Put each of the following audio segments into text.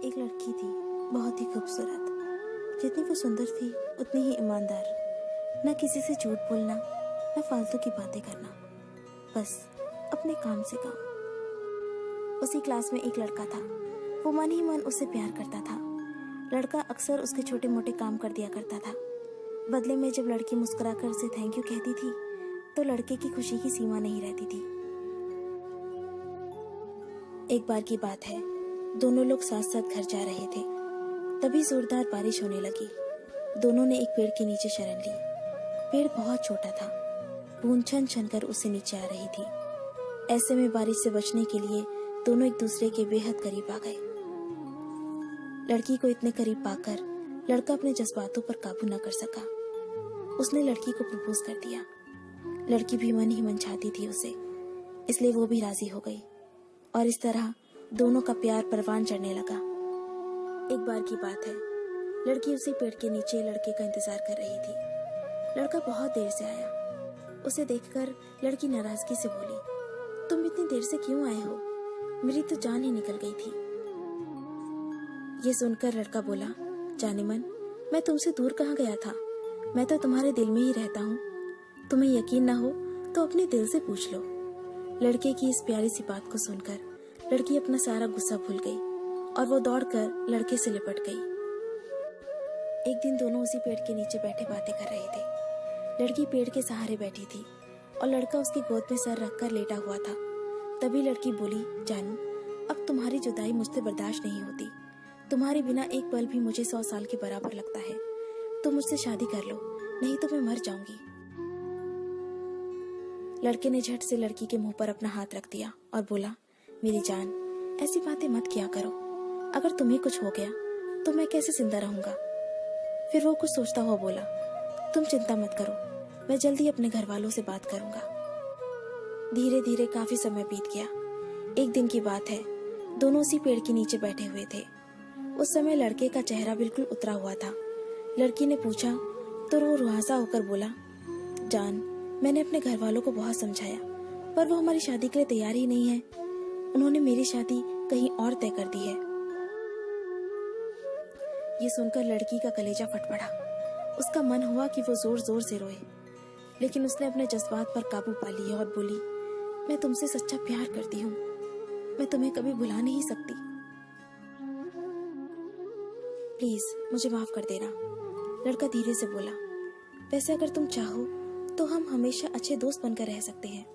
एक लड़की थी, बहुत ही खूबसूरत। जितनी वो सुंदर थी उतनी ही ईमानदार। ना किसी से झूठ बोलना, ना फालतू की बातें करना, बस अपने काम से काम। उसी क्लास में एक लड़का था। वो मन ही मन उससे प्यार करता था। लड़का अक्सर उसके छोटे मोटे काम कर दिया करता था। बदले में जब लड़की मुस्कुराकर उसे थैंक यू कहती थी तो लड़के की खुशी की सीमा नहीं रहती थी। एक बार की बात है, दोनों लोग साथ साथ घर जा रहे थे। तभी जोरदार बारिश होने लगी। दोनों ने एक पेड़ के नीचे शरण ली। पेड़ बहुत छोटा था, बूंद छन छन कर उससे नीचे आ रही थी। ऐसे में बारिश से बचने के लिए दोनों एक दूसरे के बेहद करीब आ गए। लड़की को इतने करीब पाकर लड़का अपने जज्बातों पर काबू न कर सका। उसने लड़की को प्रपोज कर दिया। लड़की भी मन ही मन चाहती थी उसे, इसलिए वो भी राजी हो गई और इस तरह दोनों का प्यार परवान चढ़ने लगा। एक बार की बात है, लड़की उसी पेड़ के नीचे लड़के का इंतजार कर रही थी। लड़का बहुत देर से आया। उसे देखकर लड़की नाराजगी से बोली, तुम इतनी देर से क्यों आए हो? मेरी तो जान ही निकल गई थी। ये सुनकर लड़का बोला, जाने मन, मैं तुमसे दूर कहाँ गया था? मैं तो तुम्हारे दिल में ही रहता हूँ। तुम्हें यकीन ना हो तो अपने दिल से पूछ लो। लड़के की इस प्यारी सी बात को सुनकर लड़की अपना सारा गुस्सा भूल गई और वो दौड़कर लड़के से लिपट गई। एक दिन दोनों उसी पेड़ के नीचे बैठे बातें कर रहे थे। लड़की पेड़ के सहारे बैठी थी और लड़का उसकी गोद में सर रखकर लेटा हुआ था। तभी लड़की बोली, जानू, अब तुम्हारी जुदाई मुझसे बर्दाश्त नहीं होती। तुम्हारे बिना एक पल भी मुझे 100 साल के बराबर लगता है। तुम मुझसे शादी कर लो, नहीं तो मैं मर जाऊंगी। लड़के ने झट से लड़की के मुंह पर अपना हाथ रख दिया और बोला, मेरी जान, ऐसी बातें मत किया करो। अगर तुम्हें कुछ हो गया तो मैं कैसे जिंदा रहूंगा? फिर वो कुछ सोचता हुआ बोला, तुम चिंता मत करो, मैं जल्दी अपने घर वालों से बात करूंगा। धीरे धीरे काफी समय बीत गया। एक दिन की बात है, दोनों उसी पेड़ के नीचे बैठे हुए थे। उस समय लड़के का चेहरा बिल्कुल उतरा हुआ था। लड़की ने पूछा तो वो रुआसा होकर बोला, जान, मैंने अपने घर वालों को बहुत समझाया, पर वो हमारी शादी के लिए तैयार ही नहीं है। उन्होंने मेरी शादी कहीं और तय कर दी है। ये सुनकर लड़की का कलेजा फट पड़ा। उसका मन हुआ कि वो जोर जोर से रोए, लेकिन उसने अपने जज्बात पर काबू पा लिया और बोली, मैं तुमसे सच्चा प्यार करती हूँ। मैं तुम्हें कभी भुला नहीं सकती। प्लीज मुझे माफ कर देना। लड़का धीरे से बोला, वैसे अगर तुम चाहो तो हम हमेशा अच्छे दोस्त बनकर रह सकते हैं।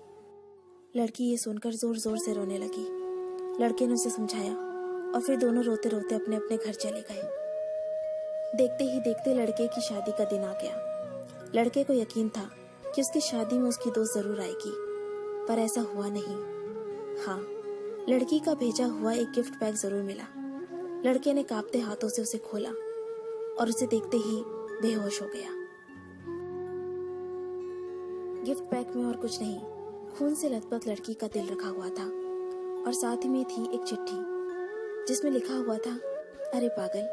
लड़की ये सुनकर जोर जोर से रोने लगी। लड़के ने उसे समझाया और फिर दोनों रोते रोते अपने अपने घर चले गए। देखते ही देखते लड़के की शादी का दिन आ गया। लड़के को यकीन था कि उसकी शादी में उसकी दोस्त जरूर आएगी, पर ऐसा हुआ नहीं। हाँ, लड़की का भेजा हुआ एक गिफ्ट पैक जरूर मिला। लड़के ने कांपते हाथों से उसे खोला और उसे देखते ही बेहोश हो गया। गिफ्ट पैक में और कुछ नहीं, खून से लथपथ लड़की का दिल रखा हुआ था और साथ ही में थी एक चिट्ठी जिसमें लिखा हुआ था, अरे पागल,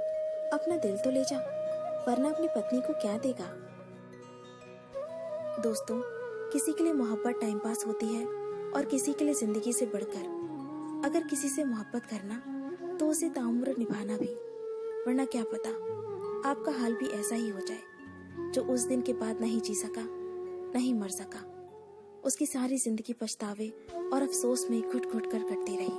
अपना दिल तो ले जा, वरना अपनी पत्नी को क्या देगा। दोस्तों, किसी के लिए मोहब्बत टाइम पास होती है और किसी के लिए जिंदगी से बढ़कर। अगर किसी से मोहब्बत करना तो उसे ताउम्र निभाना भी, वरना क्या पता आपका हाल भी ऐसा ही हो जाए जो उस दिन के बाद नहीं जी सका, नहीं मर सका। उसकी सारी जिंदगी पछतावे और अफसोस में घुट घुट कर कटती रही।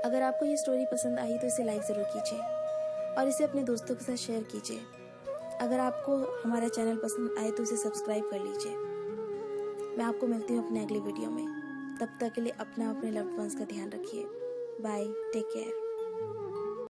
अगर आपको ये स्टोरी पसंद आई तो इसे लाइक जरूर कीजिए और इसे अपने दोस्तों के साथ शेयर कीजिए। अगर आपको हमारा चैनल पसंद आए तो इसे सब्सक्राइब कर लीजिए। मैं आपको मिलती हूँ अपने अगले वीडियो में। तब तक के लिए अपना अपने लव्ड वंस का ध्यान रखिए। Bye, take care.